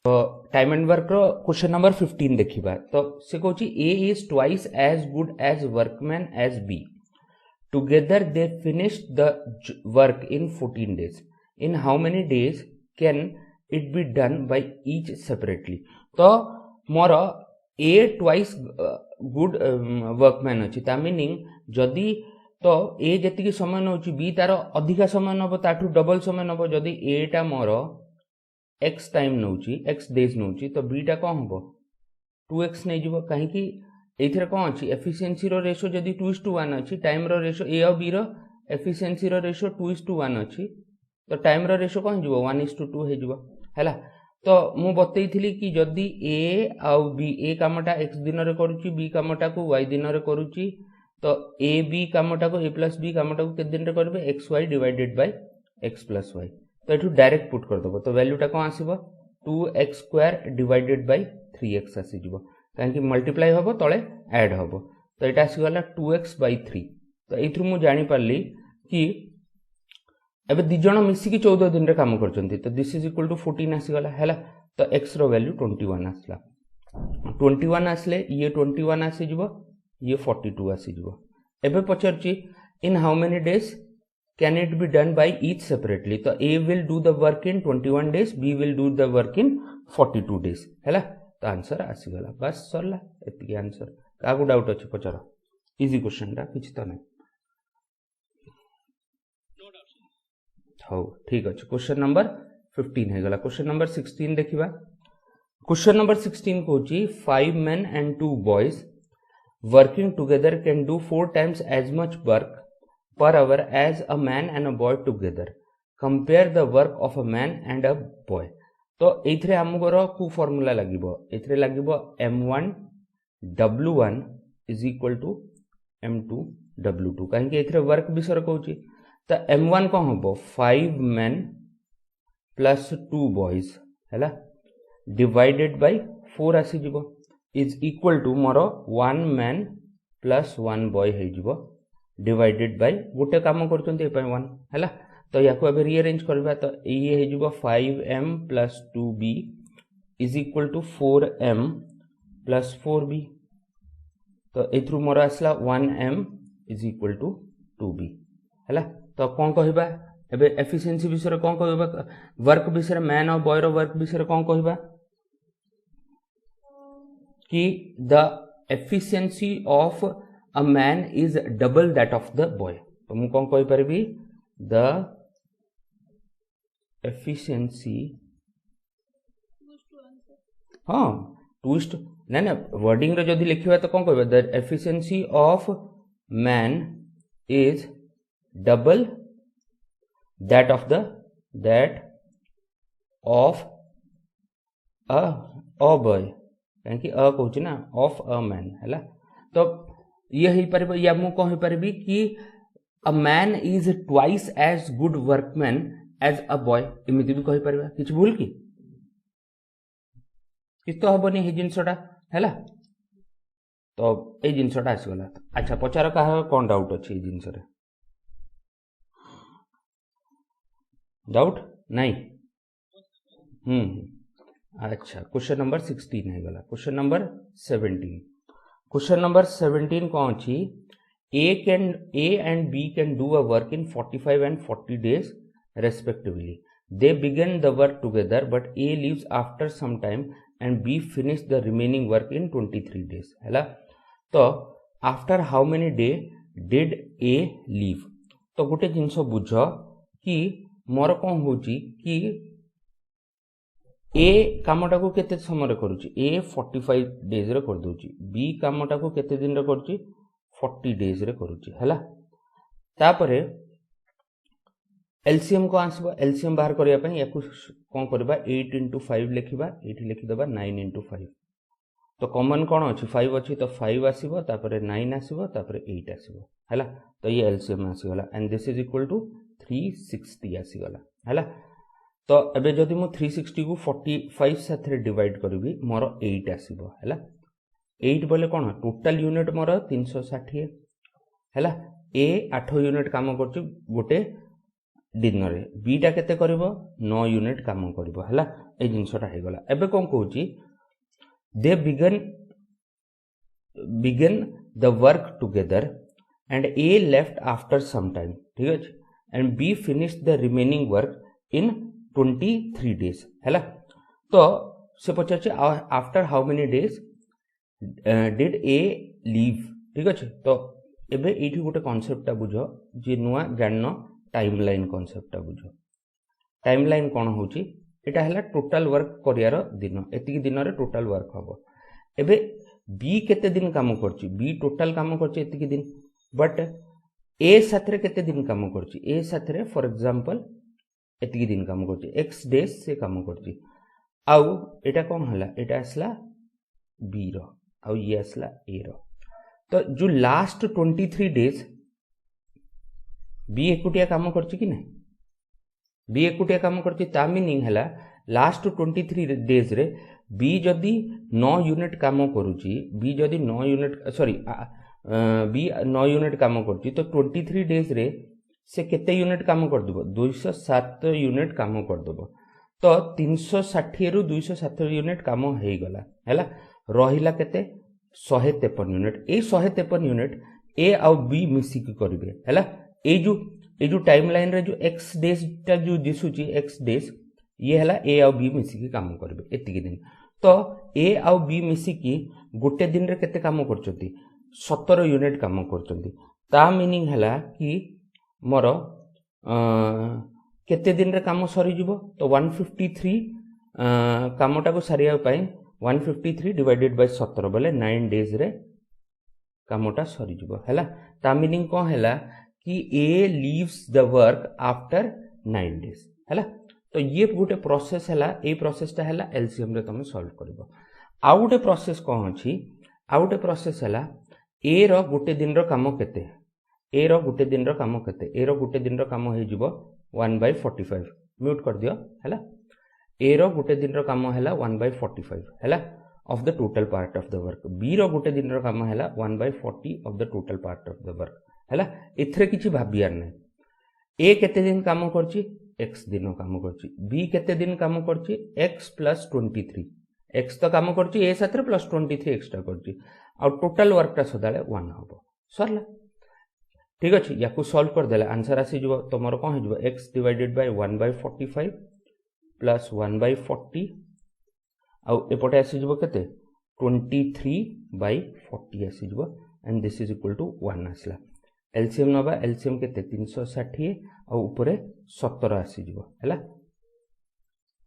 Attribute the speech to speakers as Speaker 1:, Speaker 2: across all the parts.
Speaker 1: तो time and work रो question number 15 देखिबा। तो से कहूची A is twice as good as workman as B, together they finished the work in 14 days, in how many days can it be done by each separately. तो मोर A twice good workman अच्छी ता meaning जदि तो ए जेतिकी समय नउची B तार अधिका समय नब ताठू डबल समय नब। जदि ए टा मोर एक्स टाइम नउची एक्स डेज नउची तो बी टा कौन हम 2x नहीं जीवो कहीं एथिरे कौन अच्छी एफिशिएंसी रो रेशो जदि 2:1 अच्छी टाइम रो रेशो ए और बी रो एफिशिएंसी रो रेशो 2:1 अच्छी तो टाइम रो रेशो कौन जीवो 1:2 हे जीवो हैला। तो मु बतैथिली कि जदि ए आउ बी ए कामटा x दिन रे करूची बी कामटा को y दिन रे करूची तो ए बी कामटा को ए प्लस बी कामटा को केते दिन रे करबे xy divided by x plus y। तो एठू डायरेक्ट पुट कर दबो तो वैल्यू टा कोन आसीबो 2x² डिवाइडेड बाय 3x आसी जीवो काहे मल्टीप्लाई होबो तळे ऐड होबो तो एटा आसी गला 2x/3। तो एथु मु जानि पारली कि एबे दि जण मिसी कि 14 दिन रे काम करचंती तो दिस इज इक्वल टू 14 आसी गला हैला। तो x रो वैल्यू 21 आसला 21 आसले ये 21 आसी जीवो ये 42 आसी जीवो। एबे पचरची in how many days can it be done by each separately. तो A will do the work in 21 days, B will do the work in 42 days हैला। तो आंसर आसी गला बस सरला एतिकी आंसर। कागु डाउट अछि पचर इजी क्वेश्चन रा किछ त नै हो ठीक अछि। क्वेश्चन नंबर 15 हे गला। क्वेश्चन नंबर 16 देखिबा। Question number 16 कहूची 5 men and 2 boys working together can do 4 times as much work per hour as a man and a boy together. Compare the work of a man and a boy. तो एथरे हमगर को formula लागिबो एथरे लागिबो m1 w1 is equal to m2 w2 काहे कि एथरे work विषय कहूची। तो m1 को हबो 5 men plus 2 boys हैला divided by 4 आसी जीवो इज इक्वल टू मोर 1 man plus 1 boy हे जीवो डिवाइडेड बाय गोटे काम करचंती ए 1 हैला। तो याको अब रीअरेंज करबा तो ये हे जीवो 5m plus 2b is equal to 4m plus 4b। तो एथरु मोर आसला 1m is equal to 2b हैला। तो कोन कहबा एबे एफिशिएंसी विषय कोन कहबा वर्क विषय मैन और बॉय रो वर्क विषय कोन कहबा कि the efficiency of a man is double that of the boy. तो मु कोन कहि परबी द एफिशिएंसी हां ट्विस्ट ना ना वर्डिंग रे जदी लिखिबा तो कोन कहबा the efficiency of man is double that of a boy काहे कि अ कहूची ना ऑफ अ मैन हैला। तो ये ही परबो या मु कहि परबी कि a man is twice as good workman as a boy इमिति भी कहि परबा किछ भूल की किछ तो हबनी हे जिंसटा हैला। तो ए जिंसटा आसी गला। अच्छा पचार का कोन डाउट अछि ए जिंस रे डाउट नहीं अच्छा क्वेश्चन नंबर 16 है गला। क्वेश्चन नंबर 17 क्वेश्चन नंबर 17 कौन छी A and B can do a work in 45 and 40 days respectively. They begin the work together but A leaves after some time and B finish the remaining work in 23 days हैला। तो after how many days did A leave। तो गोटे जिंस बुझ कि मोर कौन होची कि ए कामटा को केते समय रे करूची ए 45 डेज रे कर दोची बी कामटा को केते दिन रे करूची 40 डेज रे करूची हैला। तापरे एलसीएम को आसबो एलसीएम बाहर करिया पई याकू कोन करबा 8 * 5 लिखिबा एठी लिखि दबा 9 * 5। तो कॉमन कोन अछि 5 अछि तो 5 आसीबो तापरे 9 आसीबो तापरे 8 आसीबो हैला। तो ये एलसीएम आसी गला and this is equal to 360 आसी गला हैला। तो एबे जदि मु 360 को 45 साथे डिवाइड करबी मोर 8 आसीबो हैला। 8 बोले कोन टोटल यूनिट मोर 360 हैला। ए 8 यूनिट काम करछु गोटे दिन रे बीटा केते करिवो 9 यूनिट काम करिवो हला ए जिंसटा हे गला एबे कोन कहूची they began the work together and A left after some time ठीक है and B finish the remaining work in 23 days हला तो से पचाचे after how many days did A leave ठीक है तो एबे एठी गोटे कांसेप्टटा बुझो जे नुआ जाननो टाइमलाइन कांसेप्टटा बुझो टाइमलाइन कोन होची एटा हला टोटल वर्क करियार दिन एतिकी दिन रे टोटल वर्क हबो एबे बी केते दिन काम करची बी टोटल काम करची एतिकी दिन बट ए साथरे केते दिन काम करची ए साथरे फॉर एग्जांपल एतिकी दिन काम करची x डेज से काम करची आउ एटा कोन हला एटा असला बी रो आउ ये असला ए रो तो जो लास्ट 23 डेज बी एकुटिया काम करची कि नहीं बी एकुटिया काम करची ता मीनिंग हला लास्ट 23 डेज रे बी जदी 9 यूनिट काम करूची बी जदी 9 यूनिट सॉरी बी 9 यूनिट काम करची तो 23 डेज रे से केते यूनिट काम कर दबो 207 यूनिट काम कर दबो तो 360 रु 207 यूनिट काम हे गला हैला रहिला केते 153 यूनिट ए 153 यूनिट ए आ बी मिसी के करिवे हैला ए जो टाइमलाइन रे जो x डेज ता जो दिसुची x डेज ये हला ए आ बी मिसी के काम करिवे एतिकी दिन तो ए आ बी मिसी की गोटे दिन रे केते काम करचोती 17 यूनिट काम करचोती ता मीनिंग हला कि मोर केते दिन रे काम सरी जिवो तो 153 कामटा को सारिया पई 153 डिवाइडेड बाय 17 बोले 9 डेज रे कामटा सरी जिवो हैला ता मीनिंग को हैला कि A leaves the work after 9 days हैला तो ये गोटे प्रोसेस हैला ए प्रोसेसटा हैला एलसीएम रे तमे सॉल्व करबो आ गोटे प्रोसेस को अछि आ गोटे प्रोसेस हैला ए रो गोटे दिन रो काम केते ए रो गोटे दिन रो काम केते ए रो गोटे दिन रो काम हे जिवो 1/45 म्यूट कर दियो हैला ए रो गोटे दिन रो काम हैला 1/45 हैला of the total part of the work B रो गोटे दिन रो काम हैला 1/40 of the total part of the work हैला एथरे किछि भाबियार नै ए केते दिन काम करची x दिन काम करची बी केते दिन काम करची x + 23 x तो काम करची ए साथरे प्लस 23 एक्स्ट्रा करची आ टोटल वर्कटा सदाले 1 हबो सरला ठीक अछि याकू सॉल्व कर देला आंसर आसी जबो तमरो कोन हिजबो x डिवाइडेड बाय 1/45 प्लस 1/40 आ एपटे आसी जबो केते 23/40 आसी जबो and this is equal to 1 आसला एलसीएम नबा एलसीएम केते 360 आ ऊपर 17 आसी जबो हैला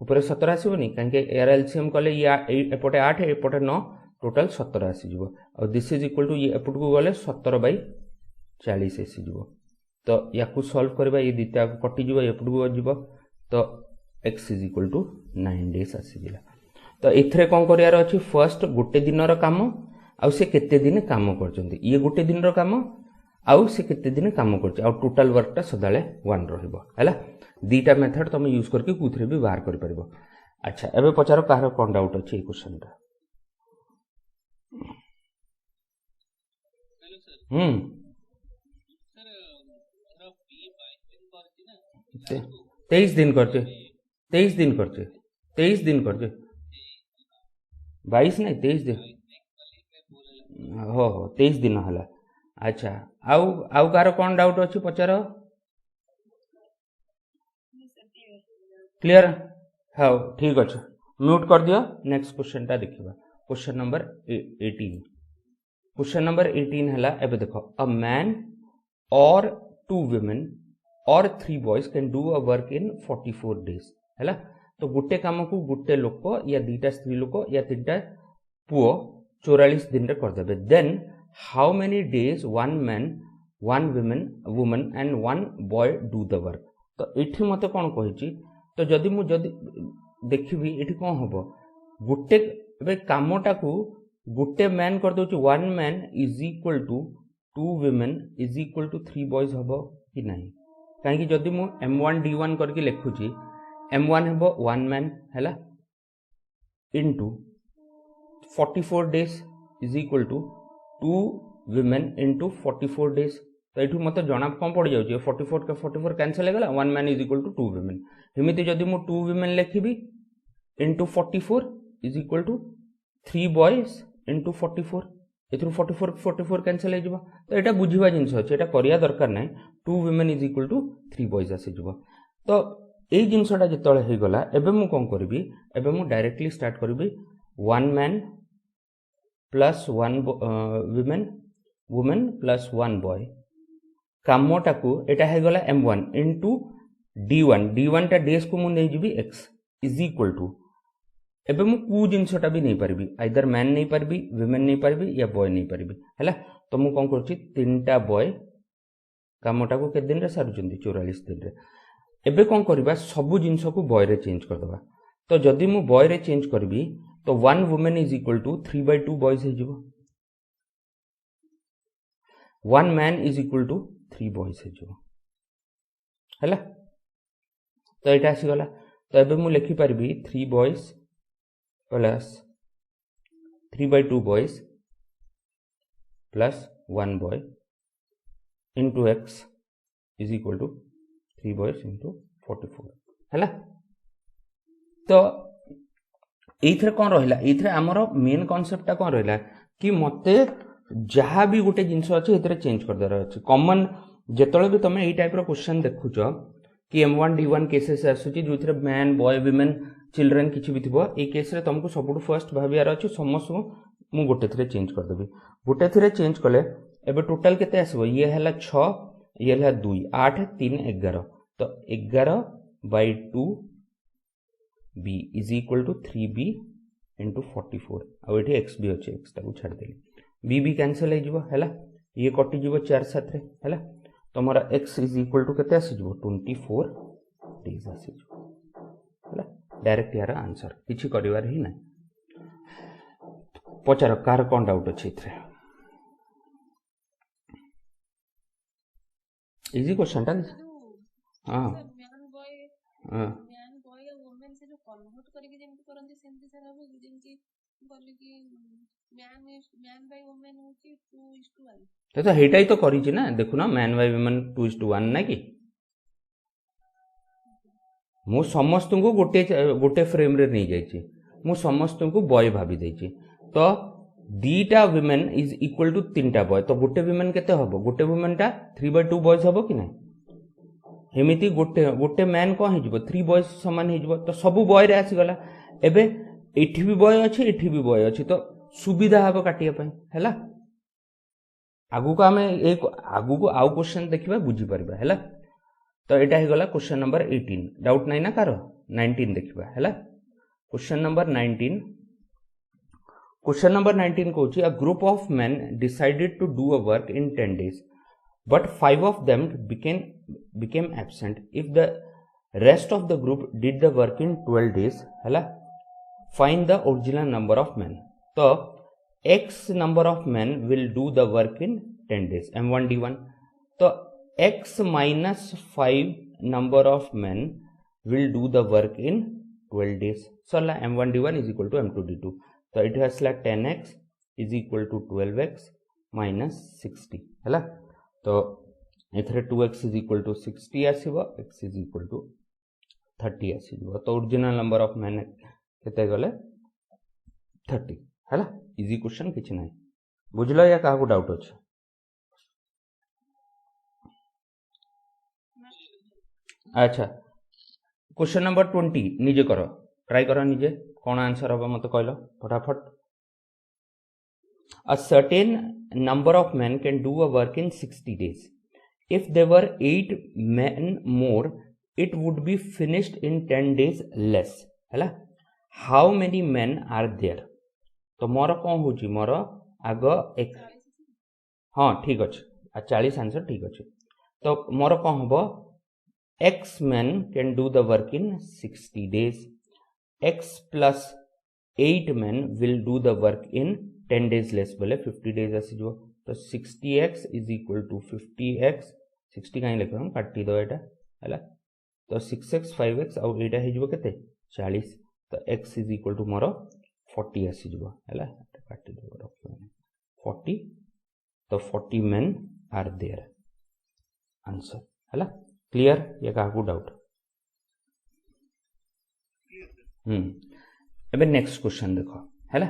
Speaker 1: ऊपर 17 आसीबो नि काहे एयर एलसीएम कले या एपटे 8 एपटे 9 टोटल 17 आसी जबो आ दिस इज इक्वल टू ये एपटको गले 17/40 आसी जबो तो याकू सॉल्व करबा ये दिता कटि जबो एपटको जबो तो x is equal to 9 days आसी जिला तो एथरे कोन करियार अछि फर्स्ट गोटे दिन रो काम आ से केते दिन काम करचंती ये गोटे दिन रो काम आउ से केते दिन काम करछ आ टोटल वर्कटा सदाले 1 रहइबो हैला दीटा मेथड तुम यूज करके कुथरे भी बाहर कर परबो अच्छा एबे पचारो काहर कोन डाउट अछि ए क्वेश्चनटा सर 23 दिन करछे 23 दिन करछे 23 दिन करछे 22 नहीं 23 दिन हो 23 दिन हला अच्छा आउ कार कोन डाउट अछि पचारो क्लियर हाउ ठीक अछि म्यूट कर दियो नेक्स्ट क्वेश्चन ता देखिबा क्वेश्चन नंबर 18 क्वेश्चन नंबर 18 हला एबे देखो अ मैन और 2 वुमेन और 3 boys can do a work in 44 days हैला तो गुटे काम को गुटे लोक या दीटा स्त्री लोक या तीनटा पुओ 44 दिन रे कर देबे then how many days one man one woman and one boy do the work तो एठी मते कोन कहिची तो जदि मु जदि देखिबी एठी कोन होबो गुटे बे कामटा को गुटे मैन कर दोची one man is equal to 2 women is equal to 3 boys होबो कि नाही काहे कि जदि मु m1 d1 करके लिखुची m1 हेबो 1 मैन हैला into 44 days is equal to 2 women into 44 days तो ये मत जना कौन पड़ जाऊँ 44 के 44 कैंसल हो गला 1 man is equal to 2 women एमती जदि मु 2 विमेन लिखी into 44 is equal to 3 boys into 44 एथुर 44 44 कैंसल हो तो यहाँ बुझा जिनस अच्छे यहाँ करिया दरकार ना 2 women is equal to 3 boys आसीज तो यही जिनसटा जो होगला एबे मु कौन करी एबे मु डायरेक्टली स्टार्ट करी 1 man plus 1 women woman plus 1 boy कामटा को यहाँ होगला m1 इंटू d1 टा डेज को मुझे जी x इज इक्वल टू एबे मु कौ जिनसटा भी नहीं पारि आइदर मैन नहीं पारि विमेन नहीं पारि या बॉय नहीं पारि है तो मु कौन कर 3टा बॉय कामटा को के दिन रे सारुचंदी 44 दिन रे एबे कौन करबा सब जिनस को बॉय रे चेंज कर दबा तो जदि मु बॉय रे चेंज करबी तो 1 women is equal to 3/2 boys हो जिवो 1 man is equal to 3 boys हो जिवो हैला तो एटा आसी गला तो एबे मु लिखि पारबी 3 boys plus 3/2 boys plus 1 boy into x is equal to 3 boys into 44 हैला तो एथरे कौन रहिला एथरे हमरो मेन कांसेप्टटा कौन रहिला कि मते जहाँ भी गोटे जिनस अच्छे एथरे चेंज कर देर अच्छे कॉमन जेतले भी तमे एई टाइप रो क्वेश्चन देखुछ कि m1 d1 केसेस आसुची जोथरे मैन बॉय विमेन चिल्ड्रेन किछि भी थिबो ए केस रे तुमको सबुठु फर्स्ट भाबियार अछि समस्त मु गोटे थरे चेंज कर देबी गोटे थरे चेंज कले एबे टोटल केते आसीबो ये हला 6 ये हला 2 8 3 11 तो 11/2 b is equal to 3b into 44 आ एठी x भी अच्छे x टाको छाड़ देली b भी कैंसिल हो जिवो हैला ये कटि जिवो 4 7 रे हैला तमरा x इज इक्वल टू केते आसी जिवो 24 डेज आसी जिवो हैला डायरेक्ट यार आंसर किछि करिवार ही ना पचार कार कोन डाउट अछि इथरे इजी क्वेश्चन टा हां हां
Speaker 2: कन्वर्ट करके जेमति करंती सेमति सर हम जेमति बोली कि मैन बाय वुमेन होची 2:1
Speaker 1: तो हेटा ही तो करी छी ना देखु ना मैन बाय वुमेन 2:1 ना कि मु समस्त को गोटे गोटे फ्रेम रे नहीं जाई छी मु समस्त को बॉय भाबी देई छी तो दीटा वुमेन इज इक्वल टू 3टा बॉय तो गोटे वुमेन केते हबो गोटे वुमेन टा 3/2 बॉयज हबो कि नहीं एमिति गोटे गोटे मैन कौन हो 3 बॉयज समान हो तो सब बॉय रे आसी गला एबे एठी भी बॉय अछि एठी भी बॉय अछि तो सुविधा हबो काटिया पई हैला आगु को हमें एक आगु को आउ क्वेश्चन देखिबा बुझी परबा हैला तो एटा हे गला क्वेश्चन नंबर 18 डाउट नहीं ना कारो 19 देखिबा हैला क्वेश्चन नंबर 19 क्वेश्चन नंबर 19 कहूची a group of men decided to do a work in 10 days but 5 of them became absent if the rest of the group did the work in 12 days हैला find the original number of men तो x number of men will do the work in 10 days m1 d1 तो x minus 5 number of men will do the work in 12 days so m1 d1 is equal to m2 d2 तो it has 10x is equal to 12x minus 60 हैला तो एथरे 2x is equal to 60 आसीबो x is equal to 30 आसीबो तो original number of man केते गले 30 हैला इजी क्वेश्चन किछ नै बुझलो या काहा को डाउट अछि अच्छा क्वेश्चन नंबर 20 निजे करो ट्राई करो निजे कोन आंसर होबा मते कहलो फटाफट A certain number of men can do a work in 60 days. If there were 8 men more, it would be finished in 10 days less. हैला How many men are there? तो मोर कौन होची मोर आग एक हाँ ठीक अच्छे 40 आंसर ठीक अच्छे तो मोर कौन हबो x men can do the work in 60 days. x plus 8 men will do the work in 10 days less बोले 50 days आसी जो तो 60x is equal to 50x 60 काई लिखो हम काटी दो एटा हैला तो 6x 5x और एटा हे जबो केते 40 तो x is equal to मोर 40 आसी जबो हैला काटी दो 40 तो 40 men are there आंसर है क्लियर या क्या डाउट एबे नेक्स्ट क्वेश्चन देखो है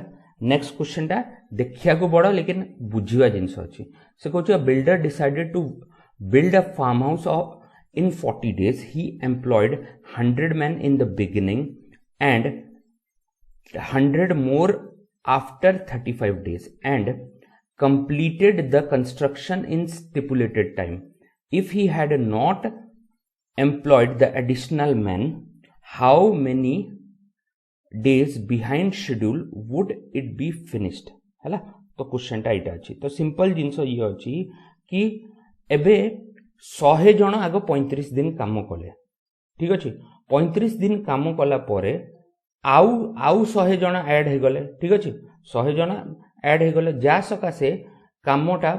Speaker 1: नेक्स्ट क्वेश्चन टा देखिया को बड़ लेकिन बुझिवा जिंस अछि से कहू builder decided to build a farmhouse in 40 days. He employed 100 men in the beginning and 100 more after 35 days and completed the construction in stipulated time. If he had not employed the additional men, how many days behind schedule would it be finished? है तो question टा इटा अछि तो simple जिंस ये अछि कि एबे 100 जन आग 35 दिन काम कले ठीक अच्छे 35 दिन काम कला परे आउ 100 जन ऐड हो गले ठीक अच्छे 100 जन ऐड हो गले जा सकाशे कामटा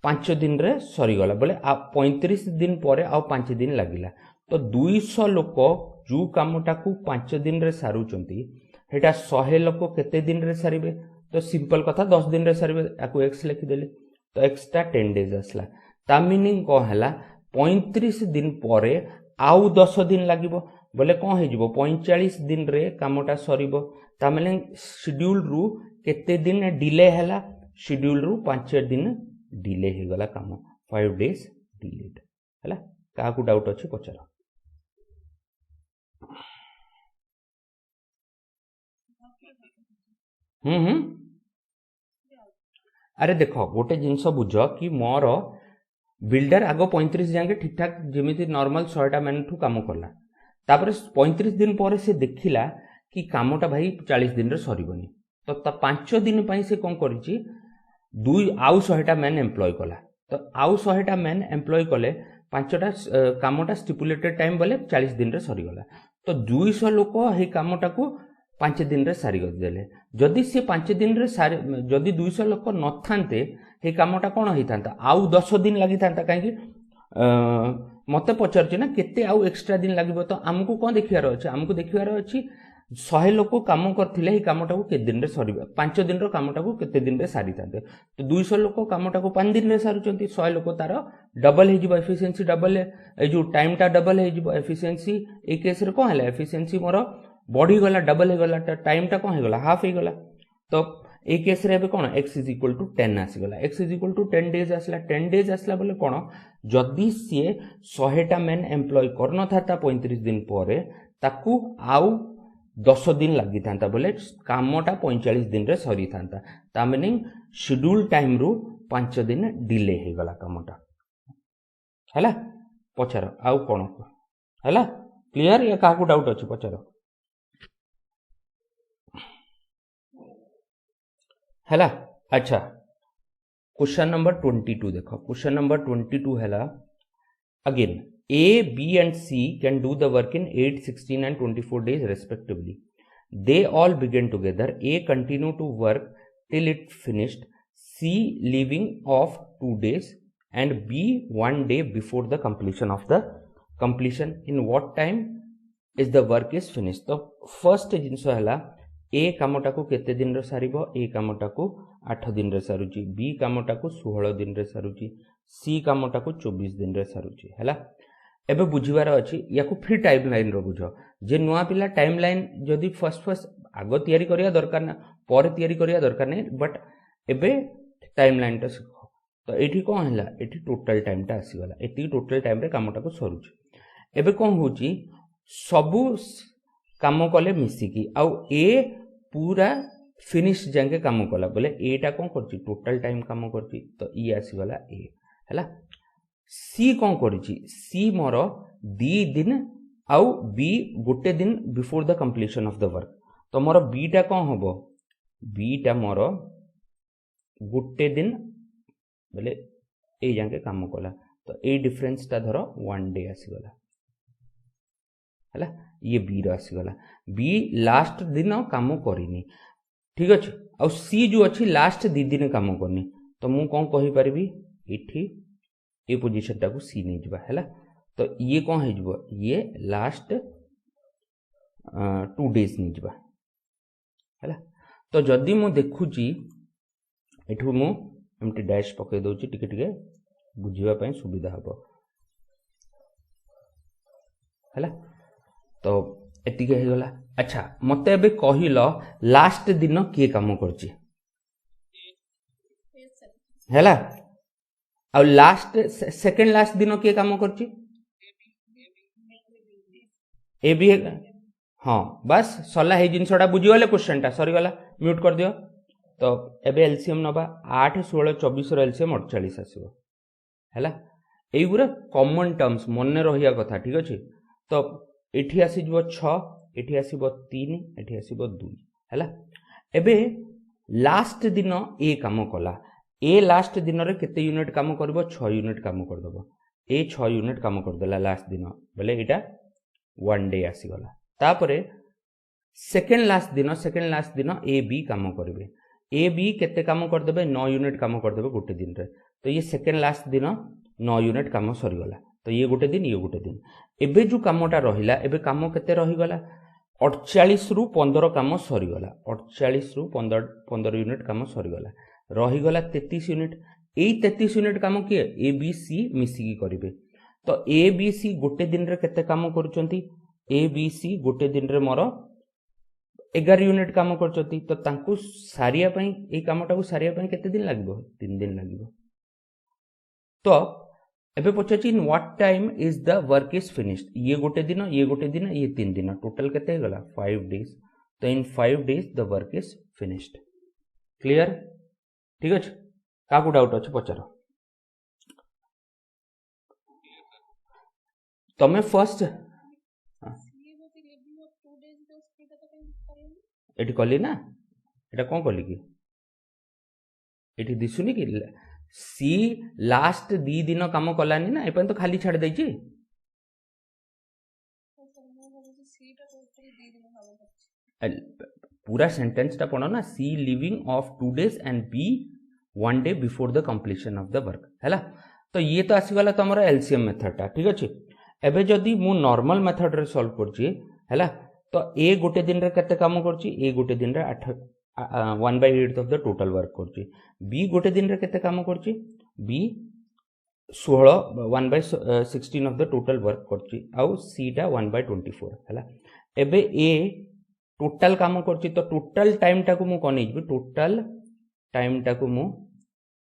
Speaker 1: 5 दिन रे सरी गला बोले 35 दिन परे आउ 5 दिन लागिला तो 200 लोक जो कामटा को 5 दिन रे सारुचंती हेटा 100 लोक केते दिन रे सारिबे तो सिंपल कथा 10 दिन रे सारिबे आकु x लिखि देली तो एक्स्ट्रा 10 डेज आसला ता मीनिंग कौन है 35 दिन पर आउ 10 दिन लगे बोले कौन हो 45 दिन रे कामटा सरीबो ता मीनिंग शेड्यूल रु केते दिन डिले हैला शेड्यूल रु 5 दिन डिले हो गला काम 5 डेज डिलेड हैला का को डाउट अछि पचार अरे देखो गोटे जिनस बुझ कि मोर बिल्डर आग 35 जाके ठीक ठाक जमी नॉर्मल 100टा मैन ठू काम कला तापर 35 दिन पर से देखिला कि कामटा भाई 40 दिन रे सरीबनी तो 5 दिन पाई से कौन करिछि आउ 100टा मैन एम्प्लॉय कला तो आउ 100टा मैन एम्प्लॉय कले 5टा कामटा स्टिपुलेटेड टाइम बोले 40 दिन रे सरीगला तो 200 लोक हे कामटा को 5 दिन रे सारी देले जदि से 5 दिन रे सारी जदि 200 लोक न थांते हे कामटा कौन होता आउ 10 दिन लगी था कहीं मत पचार ना केते आउ एक्स्ट्रा दिन लगे तो आमको कौन देखार अच्छे आमको देखार अच्छी 100 लोक काम करते कामटा को के दिन रे सर 5 दिन कामटा को केते दिन रे सारी था तो 200 लोक कामटा को 5 दिन रे सारुचंती 100 लोक तार डबल हो एफिशिएंसी डबल जो टाइम टा डबल हो एफिशिएंसी ए केस रे कौन है एफिशिएंसी मोर बढ़ी गला डबल हो गला टाइम टा कौन हो गला हाफ हो गला तो ए केस रे कौन x इज इक्वल टू 10 आसीगला x is equal to 10 days आसला 10 डेज आसला बोले कौन जदि सी 100टा मैन एम्प्लॉय करन था 35 दिन पर ताकू आउ 10 दिन लगी था बोले कामटा 45 दिन रे सरी था मीनिंग शेड्यूल टाइम रु 5 दिन डिले हो गला कामटा हैला पचार आउ कौन हैला क्लियर या काकू डाउट अछि पचार हैला अच्छा क्वेश्चन नंबर 22 देखो क्वेश्चन नंबर 22 हैला again A, B and C can do the work in 8, 16 and 24 days respectively. They all began together. A continued to work till it finished. C leaving off 2 days and B 1 day before the completion of the completion. In what time is the work is finished? तो first जिनस हैला ए कामटा को केते दिन रे सारिबो ए कामटा को 8 दिन रे सारुची B कामटा को 16 दिन रे सारुची सी कामटा को 24 दिन रे सारुची हैला एबे बुझिबार अछि याको फ्री टाइमलाइन रो बुझो जे नुआ पिला टाइमलाइन जदी फर्स्ट आगो तयारी करिया दरकार ना पर तयारी करिया दरकार नै बट एबे टाइमलाइन टा सिखो तो एठी कोन हैला एठी टोटल टाइम टा आसी गला एठी टोटल टाइम रे कामटा को सरुची एबे कोन होची सबु काम कले मिसिकी आउ ए पूरा फिनिश जाके काम कला बोले एटा कौन करची टोटल टाइम काम करची तो ई आसी गला ए हैला सी कौन करची सी मोर 2 दिन आउ बी गोटे दिन before the completion of the work तो मोर बी टा कौन हबो बी टा मोर गोटे दिन बोले ए जाके काम कला तो ए डिफरेंस टा धरो 1 डे आसी गला हैला ये बी रो आसी गला बी लास्ट दिन काम करिनी ठीक अछि आ सी जो अछि लास्ट 2 दिन काम करनी तो मु कोन कहि परबी इठी ए पोजीशन टा को सी नै जबा हैला तो ये कोन हे जबो ये लास्ट 2 डेज नै जबा हैला तो जदी मु देखु छी एठु मु एमटी डैश पके दउ छी टिके टिके बुझिबा पय सुविधा हबो हैला तो एतिक हो गला। अच्छा मते एबे कहिलो लास्ट दिन किए काम करची हैला आ लास्ट सेकंड लास्ट दिन किए काम करची ए भी हाँ बस सरला हे जिनसटा बुझीगले क्वेश्चनटा सरीगला म्यूट कर दियो। तो एबे एलसीएम नबा 8 16 24 रो एलसीएम 48 आसीबो हैला एई गुरा कॉमन टर्म्स मन रहिया कथा ठीक अछि। तो एठी आसीजबो 6 एठी आसीबो 3 एठी आसीबो 2 हैला एबे लास्ट दिन ए काम कला ए लास्ट दिन रे केते यूनिट काम करबो 6 यूनिट काम कर दबो ए 6 यूनिट काम कर देला लास्ट दिन बोले एटा 1 डे आसी गला। तापरे सेकंड लास्ट दिन ए बी काम करबे ए बी केते काम कर देबे 9 यूनिट काम कर देबे गोटे दिन रे। तो ये सेकंड लास्ट दिन 9 यूनिट काम सरी गला। तो ये गोटे दिन एबे जो कामटा रहिला एबे काम केते रहि गला 48 रु 15 काम सरी गला 48 रु 15 यूनिट काम सरी गला रही गला 33 यूनिट ए 33 यूनिट काम किए ए बी सी मिसिकी करिवे। तो ए बी सी गोटे दिन रे केते काम करूचंती ए बी सी गोटे दिन रे मोर 11 यूनिट काम करचंती। तो तांकु सारिया पई ए कामटा को सारिया पई केते दिन लागबो 3 दिन लागबो। तो एबे पछाची in what time is the work is finished ये गोटे दिन ये 3 दिन टोटल केते गला 5 डेज। तो इन 5 days the work is finished clear ठीक अछि। काकू डाउट अछि पचार तमे फर्स्ट एटी कली ना एटा कोन कली कि एटी दिसुनी कि सी लास्ट 2 दिन काम कलानी ना एपन तो खाली छाड़ देछि पूरा सेंटेंस टा पढ़ो ना C leaving off 2 days and B 1 day before the completion of the work हैला। तो ये तो आसीगला तुमर एलसीएम मेथड टा ठीक अछि। एबे जदी मु नॉर्मल मेथड रे सॉल्व करछि हैला तो ए गोटे दिन रे केते काम करछि ए गोटे दिन रे 1/8 ऑफ द टोटल वर्क करछि बी गोटे दिन रे केते काम करछि बी 16 1/16 ऑफ द टोटल वर्क करछि आउ सी टा 1/24 हैला। एबे ए टोटल काम करछि तो टोटल टाइम टा को मु कोन नै टोटल टाइम टा को मु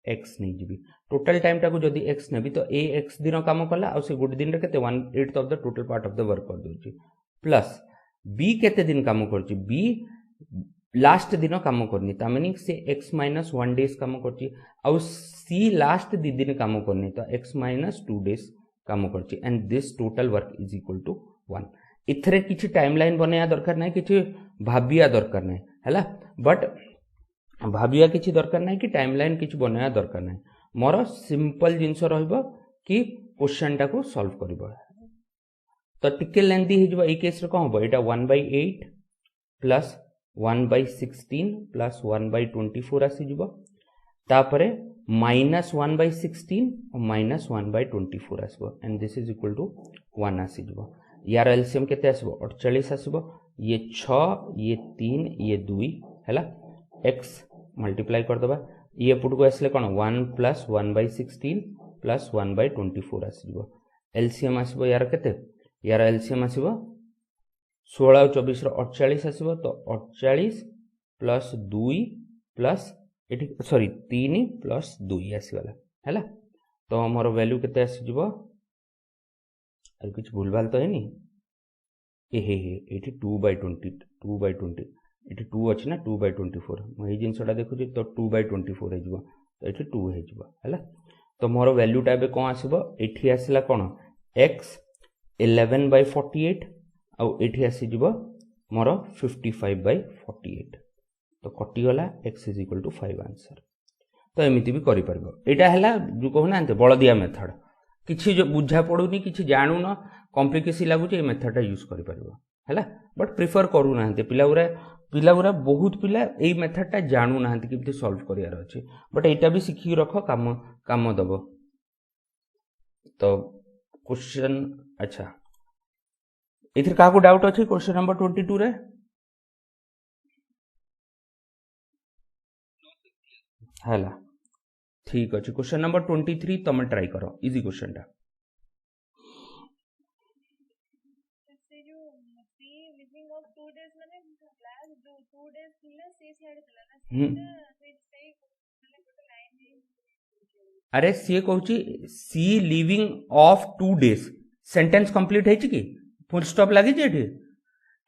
Speaker 1: x नै जिबी टोटल टाइम टा को जदी x नेबी तो ए x दिन काम कला आ से गुड दिन रे केते 1/8 of the total part of the work कर दोछि प्लस b केते दिन काम करछि b लास्ट दिन काम करनी ता माने से x - 1 डेज काम करछि आ c लास्ट 2 दिन काम करनी तो x - 2 डेज काम करछि and this total work is equal to 1। इथरे किछि टाइमलाइन बनाया दरकार नै किछि भाबिया दरकार नै हैला बट भाबिया किछि दरकार नै कि टाइमलाइन किछि बनाया दरकार नै मोर सिंपल जिंस रहइबो कि क्वेश्चन टा को सॉल्व करबो। तो टिके लेंथी हे जबो ए केस रे कोन होबो एटा 1/8 प्लस 1/16 प्लस 1/24 आसी जबो तापरे -1/16 और -1/24 आसबो and this is equal to 1 आसी जबो। यार एलसीएम केते आसबो 48 आसबो ये 6 ये 3 ये 2 हैला x मल्टीप्लाई कर दबा ये पुट को आसले कोन 1 प्लस 1/16 प्लस 1/24 आसबो एलसीएम आसबो यार केते यार एलसीएम आसबो 16 और 24 रो 48 आसबो तो 48 प्लस 2 प्लस एठी सॉरी 3 प्लस 2 आसीगला हैला। तो हमर वैल्यू केते आसी जबो और कुछ भूलभाल तो है नी ए हे एठी 2/20 एठी 2 अछि ना 2/24 म ए जिंसटा देखु तो 2/24 हे जबो तो एठी 2 हे जबो हैला। तो मोर वैल्यू टा बे कोन आसीबो एठी आसीला कोन x 11/48 आ एठी आसी जबो मोर 55/48 तो कटि गला x is equal to 5 answer. तो एमिति भी करि परबो एटा हला जो कहू ना बळदिया मेथड किछि जो बुझा पडुनी किछि जानू न कॉम्प्लिकेसी लागु ए मेथड टा यूज करि परबो हैला बट प्रिफर करू ना पिलाउरा बहुत पिला ए मेथड टा जानू ना किबते सॉल्व करियार अछि बट एटा भी सिखि रखो काम दबो। तो क्वेश्चन अच्छा इथर का को डाउट अछि क्वेश्चन नंबर 22 रे हैला ठीक अछि। क्वेश्चन नंबर 23 तमे ट्राई करो इजी क्वेश्चन टा
Speaker 2: days थिला से छाडी देला ना
Speaker 1: हम्म,
Speaker 2: से गोटे लाइन
Speaker 1: अरे सी कहूँ C leaving off 2 days sentence complete है कि फुल स्टॉप लगी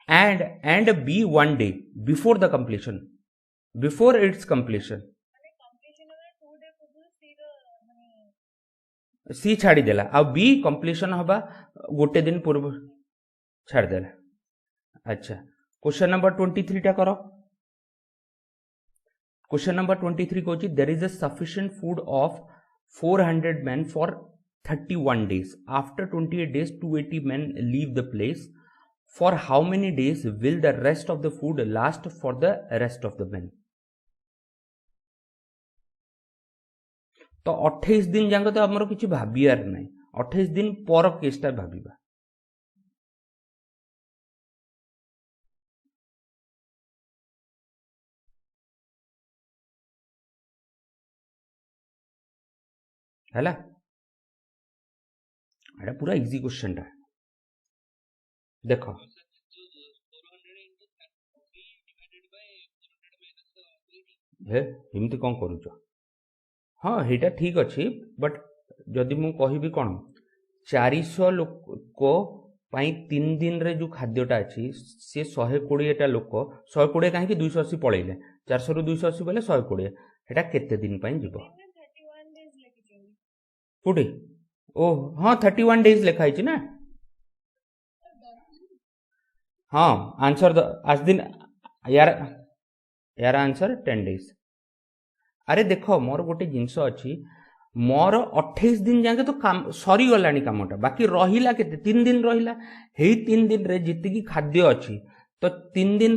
Speaker 1: and B 1 day before the completion before its completion
Speaker 2: completion होगा 2 डे पूर्व सी
Speaker 1: सी छाड़ी देला आ बी कंप्लीशन हवा गोटे दिन पूर्व छाड़ देला। अच्छा क्वेश्चन नंबर 23 टा करो। क्वेश्चन नंबर 23 कहूँ there is a sufficient food of 400 men for 31 days after 28 days 280 men leave the place for how many days will the rest of the food last for the rest of the men। तो 28 दिन जाक तो आमर किसी भाबार ना 28 दिन पर केसटा भाविबा हैला एटा पूरा इजी क्वेश्चन टा देखो हे एमती कौन करूच हाँ हेटा ठीक अच्छी बट जदि मु कहबी कौन 400 लोक 3 दिन रे जो खाद्यटा अच्छी सी 120टा लोक 120 कहीं 280 पलैले 400 रु 280 बोले 120 हेटा केते दिन जीव
Speaker 2: 31 days लेके
Speaker 1: कोटी ओ हाँ 31 days लिखाई ना हाँ आंसर आज दिन यार यार आंसर 10 days। अरे देख मोर गोटे जिनस अच्छी मोर 28 दिन जाके तो काम सरी गला कामटा बाकी रहिला केते 3 दिन रहिला हेई 3 दिन रे जितकी खाद्य अच्छी तो 3 दिन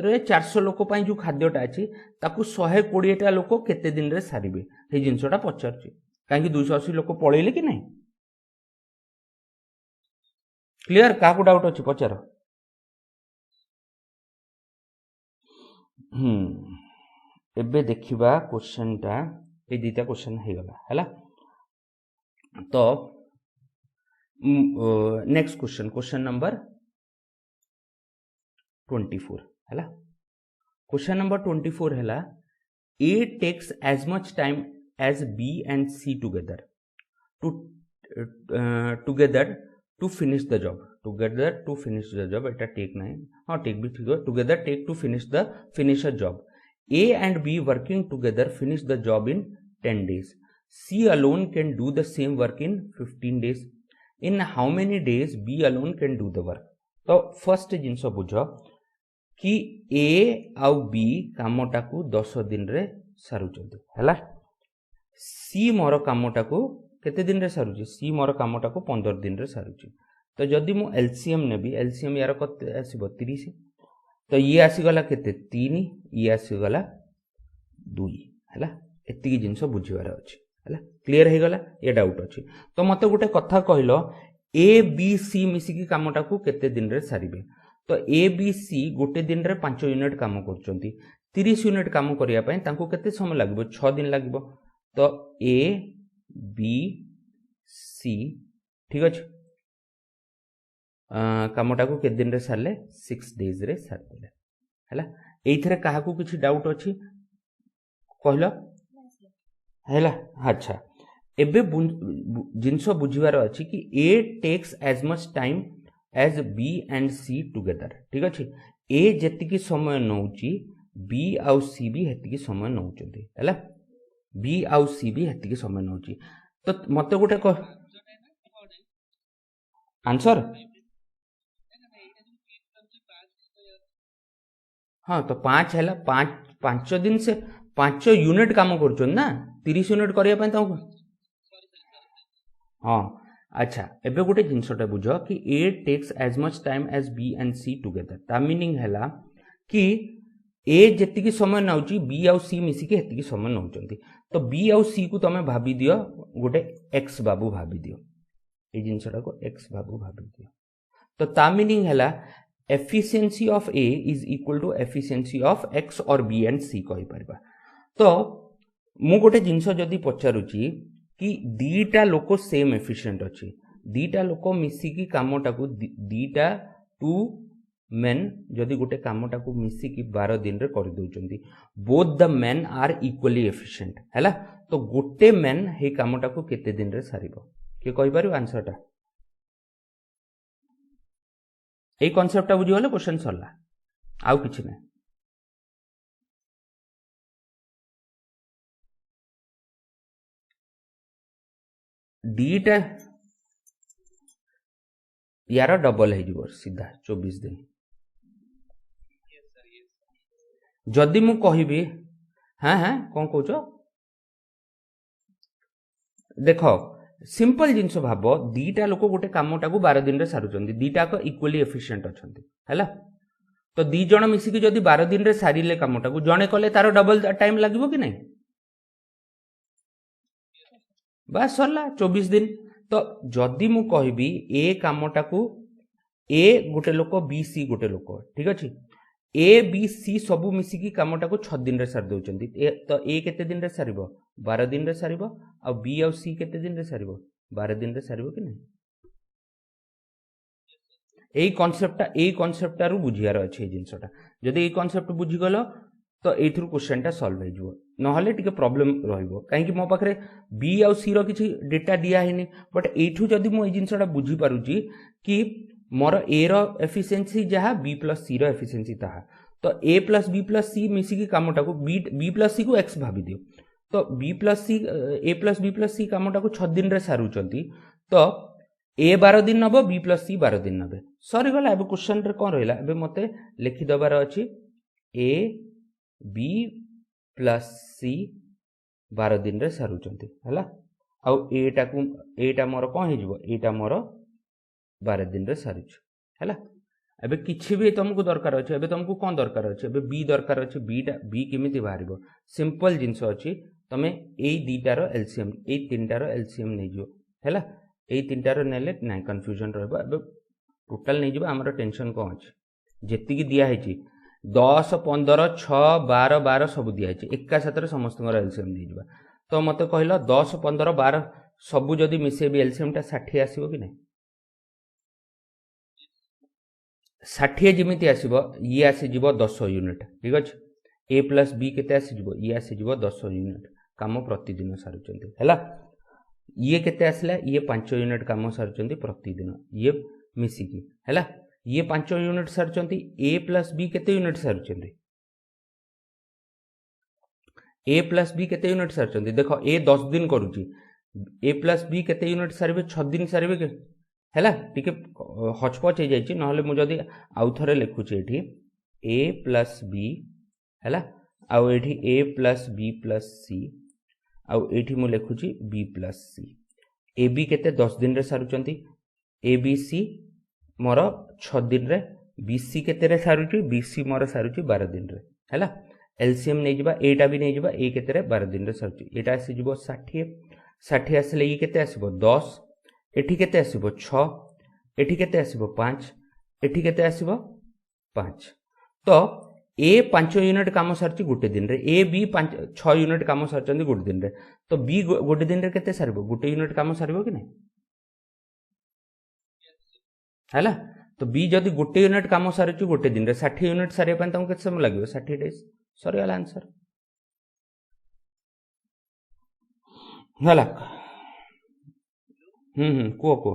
Speaker 1: रे 400 लोक पई जो खाद्यटा अच्छी ताकू 120टा लोक केते दिन रे सारिबे हे जिनसटा पचारछि काहे 280 लोक पळैले कि नहीं क्लियर काकू डाउट अच्छी पचार एबे देखिबा क्वेश्चन टा ए दीटा क्वेश्चन हे गला हैला तो नेक्स्ट क्वेश्चन क्वेश्चन नंबर 24 हैला क्वेश्चन नंबर 24 हैला A takes as much time as B and C together to finish the job eta take nahi हाँ take भी ठीक है together take to finish a job A and B working together finish the job in 10 days C alone can do the same work in 15 days in how many days B alone can do the work तो first जिनस बुझ कि A आउ B कामटा को 10 दिन रे सारुचंती हैला C मोर कामटा को केते दिन रे सारुची C मोर कामटा को 15 दिन रे सारुची तो जदि मु एलसीएम नेबी एलसीएम यार कते आसीबो 30 तो ये आसीगला केते 3 ये आसीगला 2 हैला एतिकी जिंस बुझिबार अछि हैला क्लियर हे गला ये डाउट अछि तो मते गुटे कथा कहलो ए बी सी मिसी की कामटा को केते दिन रे सारिबे तो ए बी सी गोटे दिन रे 5 यूनिट काम करचंती 30 यूनिट काम करिया पय तांको केते समय लागबो 6 दिन लागबो तो ए बी सी ठीक अछि कामटा को के दिन रे सारले 6 डेज रे सार देले हैला एइथरे काहा को किछि डाउट अछि कहलो हैला अच्छा एबे जिंसो बुझिबार अछि कि A takes as much time as B and C together ठीक अछि ए जेतिकी समय नउची बी आउ सी भी हेतिकी समय नउचंती हैला बी आउ सी भी हेतिकी समय नउची तो मते गुटे आंसर हाँ तो 5 है 5 दिन से 5 यूनिट काम कर ना 30 यूनिट करने हाँ अच्छा एबे गोटे जिनसटा बुझ कि A takes as much time as B and C together ता मीनिंग है कि ए जेतिकी समय नउची बी आउ सी मिसिकी हेतिकी समय नउचंती तो बी आउ सी को तमे भाबी दियो गोटे एक्स बाबू भाबी दियो ए जिनसटा को एक्स बाबू भाबी दियो तो ता मीनिंग है efficiency of A is equal to efficiency of X or B and C कहि परबा तो मु गोटे जिंस जदि पचारुची कि दीटा लोक सेम एफिशिएंट अछि दीटा लोक मिसी की कामटा को दीटा टू मेन जदि गोटे कामटा को मिसिकी 12 दिन रे कर दउचंती both the men are equally efficient हैला तो गोटे मेन हे कामटा को केते दिन रे सारिबो के कहि पारियो आंसर टा ए कांसेप्ट टा बुझी गले क्वेश्चन सरला आउ किछि नै डीटा यार डबल हो सीधा 24 दिन जदि मु कहिबी हाँ हाँ कौन कौच देख सिंपल जिनस भाव दीटा लोक गोटे कामटा को 12 दिन रे सारुचंदी दीटा को इक्वली एफिशिएंट अछंती हैला तो दी जण मिसिकी जदि 12 दिन रे सारिले कामटा को जणे कले तार डबल टाइम लागिवो कि नहीं बस सरला 24 दिन तो जदि मु कहबी ए कामटा को ए गोटे लोक बी सी गोटे लोक ठीक अच्छे ए बी सी सबू मिसिकी कामटा को 6 दिन रे सार दउचंती तो ए केते दिन रे सारिबो 12 दिन रे सारिबो आ बी आ सी केते दिन रे सारिबो 12 दिन रे सारिबो कि नहीं एई कांसेप्टटा रु बुझियार अछि ए जिंसटा जदि एई कांसेप्ट बुझी गलो तो एथुर क्वेश्चनटा सॉल्व हो जिवो नहले टिके प्रॉब्लम रहिबो काहे कि मो पाखरे बी आ सी रो किछि डेटा दिया हेनी बट एथु जदि मो ए जिंसटा बुझी पारुची कि मोर ए रो एफिशिएंसी जहा बी प्लस सी रो एफिशिएंसी ताहा तो ए प्लस बी प्लस सी मिसिकी कामटा को बी प्लस सी को एक्स भाबी दियो तो बी प्लस सी ए प्लस बी प्लस सी कामटा को 6 दिन रे सारुचंती तो ए 12 दिन नबो बी प्लस सी 12 दिन नबे सॉरी गला एबे क्वेश्चन रे कोन रहला एबे मते लिखि दबार अछि ए बी प्लस सी 12 दिन रे सारुचंती हला आउ एटा मोर कोन हे जिवो एटा मोर 12 दिन रे सारुछ हला एबे किछि भी तुमको दरकार अछि एबे तुमको कोन दरकार अछि एबे बी दरकार अछि बी केमिति बाहरिबो सिंपल जिंस अछि तमे एई दीटार एलसीएम एई तीनटार एलसीएम नै जिवो हला एई तीनटार नेले नै कंफ्यूजन रहबो एबे टोटल नै जिवो हमर टेंशन कोन अछि जेति की दिया हेछि 10 15 6 12 12 सब दिया हेछि एका साथरे समस्तଙ୍କର एलसीएम नै जिवो तो मते कहलो 10 15 12 सब जदी मिसे बी एलसीएम टा 60 आसीबो कि नै 60 जिमिति आसीबो ये आसी जिवो 10 यूनिट ठीक अछि ए प्लस बी केते आसी जिवो ये आसी जिवो 10 यूनिट काम प्रतिदिन सारुचंती हैला ये केते आसला ये 5 यूनिट काम सारुचंती प्रतिदिन ये मिसिकी हैला ये 5 यूनिट सारुचंती ए प्लस बी केते यूनिट सारुचंती ए प्लस बी केते यूनिट सारुचंती देखो ए 10 दिन करूची ए प्लस बी केते यूनिट सारबे 6 दिन सारबे के हैला टिके हचपच हो जाइछि नहले मु जदी आउ थरे लिखुची एठी ए प्लस बी हैला आउ एठी A plus B plus C आउ एठी मु लिखुची B plus C A B केते 10 दिन रे सारुचंती ए बी सी मोर 6 दिन रे बी सी केते रे सारुची बी सी मोर सारुची 12 दिन रे हैला एलसीएम नै जिबा एटा भी नै जिबा ए केते रे 12 दिन रे सारुची एटा आसी जिवो 60 60 आसले ये केते आसीबो 10 एठी केते आसीबो 6 एठी केते आसीबो 5 एठी केते आसीबो 5 तो ए 5 यूनिट काम सरची गुटे दिन रे ए बी 6 यूनिट काम सरचंदी गुटे दिन रे तो बी गुटे दिन रे केते सरबो गुटे यूनिट काम सरबो कि नै हैला तो बी जदी गुटे यूनिट काम सरची गुटे दिन रे 60 यूनिट सारे पन तम केते समय लागिवो 60 डेज सॉरी वाला आंसर हैला को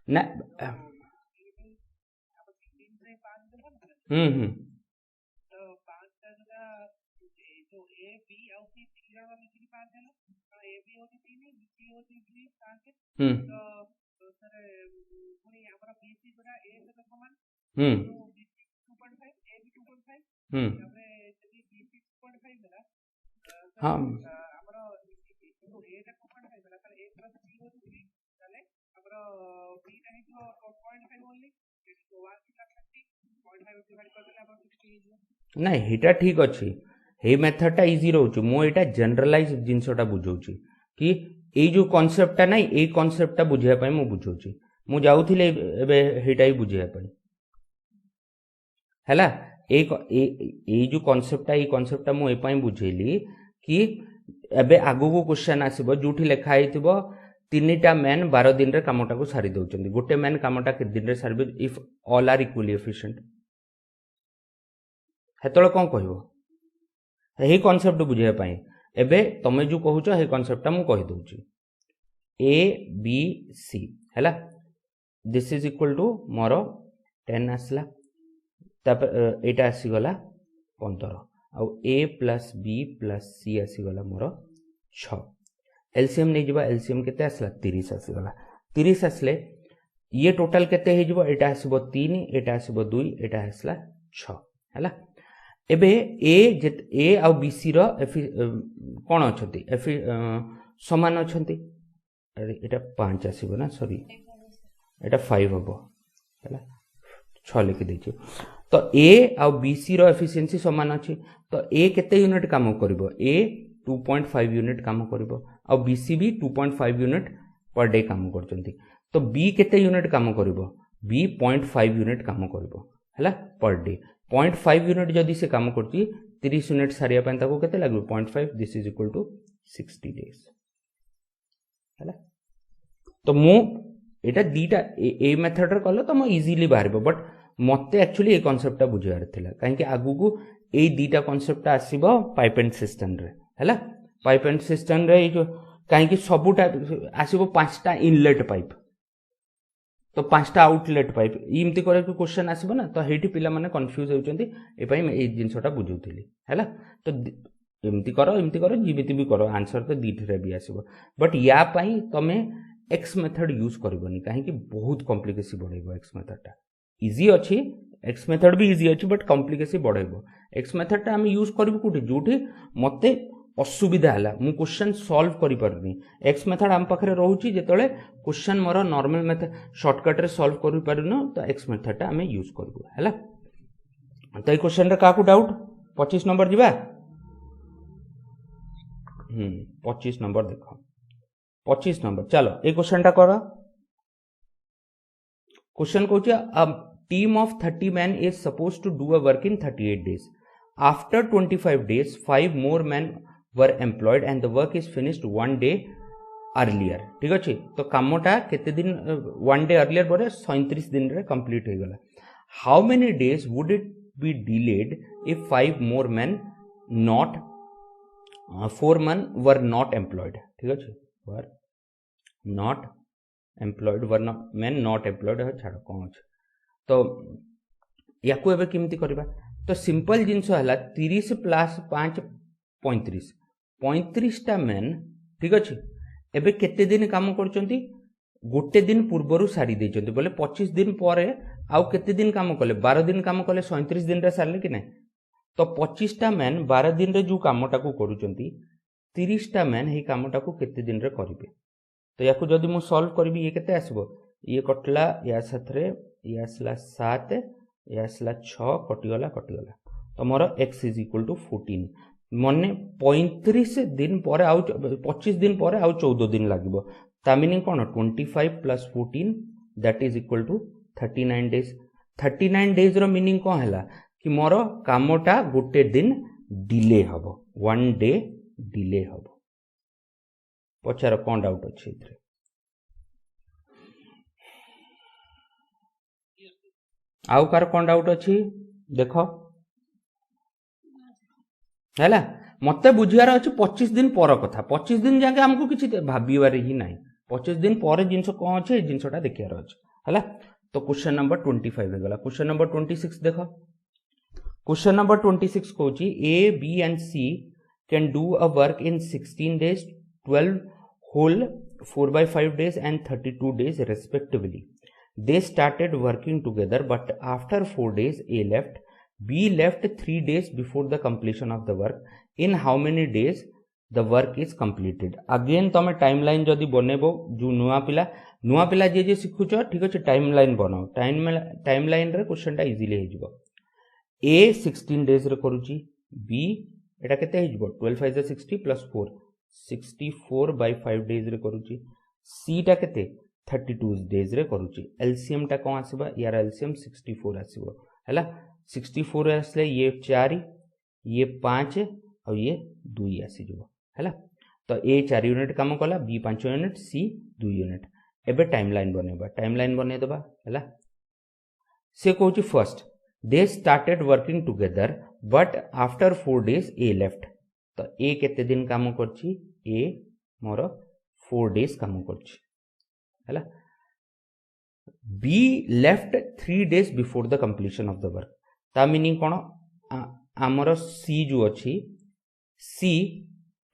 Speaker 1: ना हाँ नहीं हेटा ठीक अच्छी हे मेथडटा इजी रोच मो एटा जनरलाइज जिनसटा बुझौची कि ए जो कांसेप्टटा नहीं ए कांसेप्टटा बुझिया पई मो बुझौची मु जाउथिले एबे हेटा ही बुझिया पई हैला ए जो कांसेप्टटा मु ए पई बुझेली कि एबे आगु को क्वेश्चन आसीबो जोठी लेखा आइथिबो तीनटा मैन 12 दिन रे कामटा को सारी दउचंदी गोटे मैन कामटा के दिन रे सारबे if all are equally efficient हेतळ कोन कहबो एही कांसेप्ट बुझिया पई एबे तमे जो कहूछ हे कांसेप्टटा मु कहि दउची ए बी सी हैला दिस इज इक्वल टू मोर 10 आसला तापर एटा आसी गला 15 आउ ए प्लस बी प्लस सी आसी गला मोर 6 एलसीएम नहीं जिबा एलसीएम केते आसला 30 आसी गला 30 आसले ये टोटल केते हे जिबो एटा आसीबो 3 एटा आसीबो 2 एटा आसला 6 हैला एबे ए आ बी सी रो कोन अछंती समान अछंती एटा 5 आसीबो ना सॉरी एटा 5 हबो हैला 6 लिखि दैछि तो ए आ बी सी रो एफिशिएंसी समान अछि तो ए केते यूनिट काम करबो ए 2.5 यूनिट काम करबो आ बी सी भी 2.5 यूनिट पर डे काम करचंती तो बी केते यूनिट काम करबो बी 0.5 यूनिट काम करबो हैला पर डे 0.5 यूनिट जदि से काम करची 30 यूनिट सारिया पन ताको केते लागबो 0.5 this is equal to 60 days हैला तो मु एटा दीटा ए मेथड रे कलो तो म इजीली बाहरबो बट मते एक्चुअली ए कांसेप्टटा बुझियार थिला काहे कि आगु को ए दीटा कांसेप्टटा आसीबो पाइप एंड सिस्टम रे हैला पाइप एंड सिस्टम रे जो काहे कि सबुटा आसीबो 5टा इनलेट पाइप तो 5टा आउटलेट पाइप इमती करे को क्वेश्चन आसीबो ना तो हेठी पिला माने कंफ्यूज होउचंती ए पई ए जिंसटा बुझुथिली हैला तो इमती करो जिमिति भी करो आंसर तो दीठरे भी आसीबो बट या पई तमे एक्स मेथड यूज करबोनी काहे कि बहुत कॉम्प्लिकेसी बढ़ेबो एक्स मेथडटा इजी अछि एक्स मेथड भी इजी अछि बट कॉम्प्लिकेसी बढ़ेबो एक्स मेथडटा हम यूज करबो कुठी जोठी मते असुविधा हला मु क्वेश्चन सॉल्व करि परनी एक्स मेथड हम पाखरे रहउची जेतले क्वेश्चन मोर नॉर्मल मेथड शॉर्टकट रे सॉल्व करि परनो तो एक्स मेथडटा हम यूज करबो हला तो ए क्वेश्चन रे काकू डाउट 25 नंबर जिबा 25 नंबर देखो 25 नंबर चलो ए क्वेश्चनटा करो क्वेश्चन कहूची a team of 30 man is supposed to do a work in 38 days after 25 days 5 more man were employed and the work is finished 1 day earlier ठीक अछि तो कामटा केते दिन 1 डे अर्लियर बोले 37 दिन रे कंप्लीट हो गला how many days would it be delayed if 5 more man not 4 man were not employed ठीक अछि were not employed were man not employed छाड़ कौन अच्छे तो या एबे किमती करबा तो सिंपल जिनस है 30 प्लस 5 35 35टा मैन ठीक अच्छे एबे केते दिन काम करचंती गोटे दिन पूर्वरु सारी देचंती बोले 25 दिन पर आउ केते दिन काम कले 12 दिन काम कले 37 दिन रे सारले कि नै तो 25टा मैन 12 दिन रे जो कामटा को करूचंती 30टा मैन हे कामटा को केते दिन रे करिवे तो याकू जदि मु सॉल्व करबी ये केते आसीबो ये कटला या साथरे ये आसला 7 ये आसला 6 कटिगला तो मोर x इज इक्वल टू 14 मने 35 दिन पर आउ 25 दिन पर आउ 14 दिन लागिबो ता मीनिंग कोन 25 plus 14 that is equal to 39 days 39 days रो मीनिंग कोन हला कि मोर कामटा गोटे दिन डिले हबो 1 डे डिले हबो पचार कौन डाउट अच्छे आउ कार कौन डाउट अच्छी देख है मत बुझार अच्छे 25 दिन पर कथा 25 दिन जाके हमको किसी भाबार ही ना 25 दिन पर जिनस कौन अच्छे जिनसा देखार अच्छे है तो क्वेश्चन नंबर 25 हो गला क्वेश्चन नंबर 26 देख क्वेश्चन नंबर 26 कहूँ A B and C can do a work in 16 days 12 whole 4/5 days and 32 days respectively. They started working together but after 4 days A left, B left 3 days before the completion of the work. In how many days the work is completed? Again तुम timeline जदि बनेबो जो नुआ पिला जे शिखुच ठीक अच्छे timeline बनाओ timeline रे question टा इजीली हो जिवो A 16 days रे करूची B एटा केते हो जिवो 12 5 60 plus 4 64/5 days रे करूची सी टा केते 32 days रे करूची एलसीएम टा कोन आसीबा यार एलसीएम 64 आसीबो हैला 64 आसले ये 4 ये 5 और ये 2 आसी जबो है। तो ए 4 यूनिट काम कला, बी 5 यूनिट, सी 2 यूनिट। एबे टाइमलाइन बनेबा, टाइमलाइन बने देबा हैला। से कहूची first they started working together but after 4 days A left. तो ए केते दिन काम करची, ए मोर 4 days काम करची हैला। Be left 3 days before the completion of the work. ता मीनिंग कोन, आमर सी जो अच्छी, सी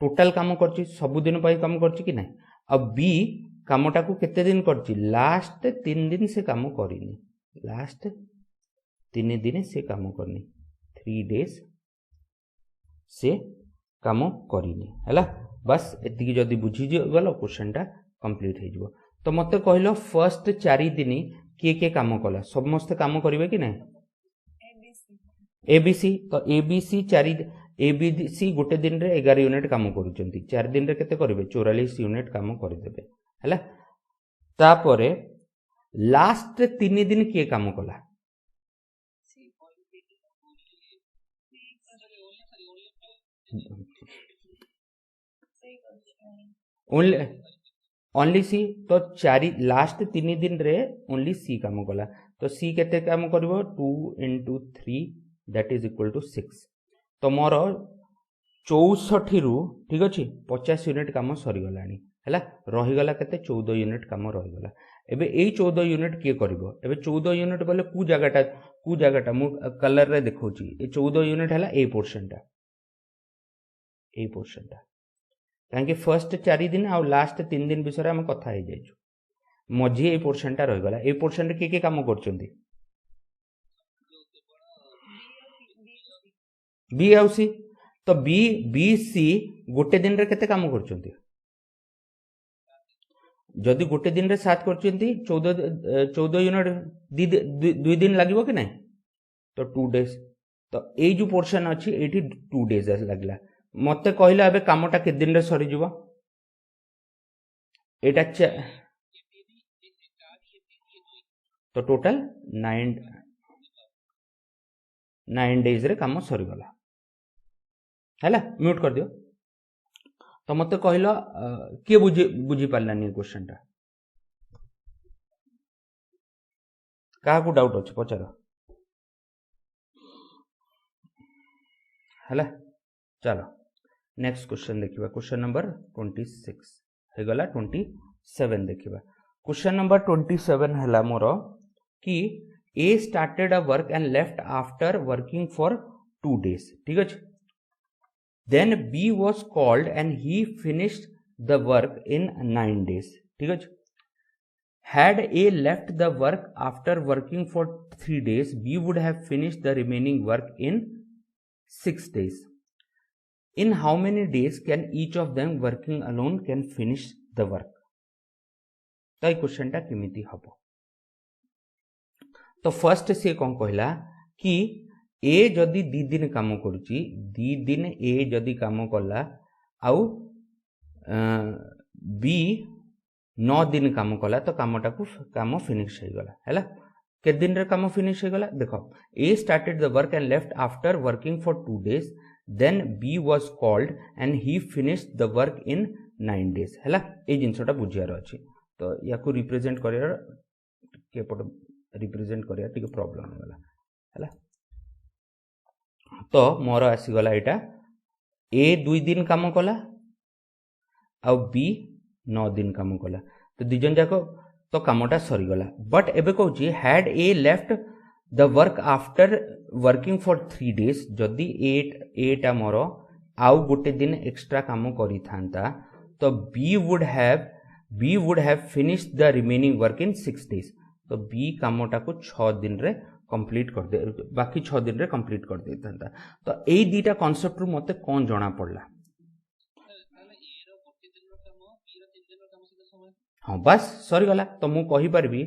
Speaker 1: टोटल काम करची, सब दिन पाई काम करची कि नहीं। अब बी कामटा को केते दिन करची, लास्ट 3 दिन से काम करिनी, लास्ट 3 दिन से काम करनी, 3 days से काम करिनी हैला। बस एतिकी जदी बुझी गलो क्वेश्चन टा कंप्लीट हो जिवो। तो मते कहलो फर्स्ट 4 दिन किए काम कला, समस्त काम करिवे कि नहीं, एबीसी। तो एबीसी 4 एबीसी गोटे दिन रे 11 यूनिट काम करूचंती, 4 दिन रे केते करिवे, 44 यूनिट काम करि देबे हैला। तापरे लास्ट 3 दिन किए काम कला, ओनली सी। तो 4 लास्ट 3 दिन रे ओनली सी काम कला। तो सी केते काम करिवो, 2 into 3 that is equal to 6। तो मोर 64 रु ठीक अच्छे 50 यूनिट काम सरीगलानी है, रहीगला केते 14 यूनिट काम रहीगला। एबे ए 14 यूनिट किए करिवो, एबे 14 यूनिट बोले कु जगटा मु कलर रे देखौची, ए 14 यूनिट हैला ए पोर्शन टा, ए पोर्शन टा काहे फर्स्ट 4 दिन आ लास्ट 3 दिन विषय हम कथा हो जाइछु, मझी ए पोर्शन टा रहीगला। ए पोर्शन रे के काम करचंती, बी आउ सी। तो बी बी सी गोटे दिन रे केते काम करचंती, जदि गोटे दिन रे 7 करचंती 14 यूनिट 2 दिन लागिवो कि नहीं, तो 2 days। तो ए जो पोर्शन अच्छी एठी 2 days लागला। मते कहला एबे कामटा के दिन रे सरी जिवो, एटा तो टोटल 9 days रे काम सरी गला हैला। म्यूट कर दियो। तो मते कहला के बुझी पारलानी क्वेश्चन टा, का को डाउट अछि पचार हैला। चलो नेक्स्ट क्वेश्चन देखिबा, क्वेश्चन नंबर 26 हे गला 27 देखिबा। क्वेश्चन नंबर 27 हैला मोर कि A started a work and left after working for 2 days ठीक अछि। Then B was called and he finished the work in 9 days ठीक अछि। Had A left the work after working for 3 days, B would have finished the remaining work in 6 days. In how many days can each of them working alone can finish the work? तो ये question टा केमिति हबो। तो first से कौन कहला कि ए जदि 2 दिन काम करूची, 2 दिन ए जदि काम कला आउ बी 9 दिन काम कला, तो कामटा को काम फिनिश हो गला हैला। के दिन रे काम फिनिश हो गला देखो, A started the work and left after working for 2 days, then B was called and he finished the work in 9 days हैला। ए जिंसटा बुझियार अछि। तो या को रिप्रेजेंट करियर के पट रिप्रेजेंट करिया टिके प्रॉब्लम हो गला हैला। तो मोर आसी गला एटा ए 2 दिन काम कला आ बी 9 दिन काम कला, तो दिजन जाको तो कामटा सरी गला। बट एबे कहूची had A left the work after working for 3 days, जदि ए टा मोर आउ गोटे दिन एक्स्ट्रा काम करि थांता, तो B would have finished the remaining work in 6 days। तो बी कामटा को 6 दिन रे कंप्लीट कर दे, बाकी 6 दिन रे कंप्लीट कर दे थांता। तो एई दीटा कांसेप्ट रु मते कोन जणा पड़ला, हाँ बस सरी गला। तो मु कहि परबी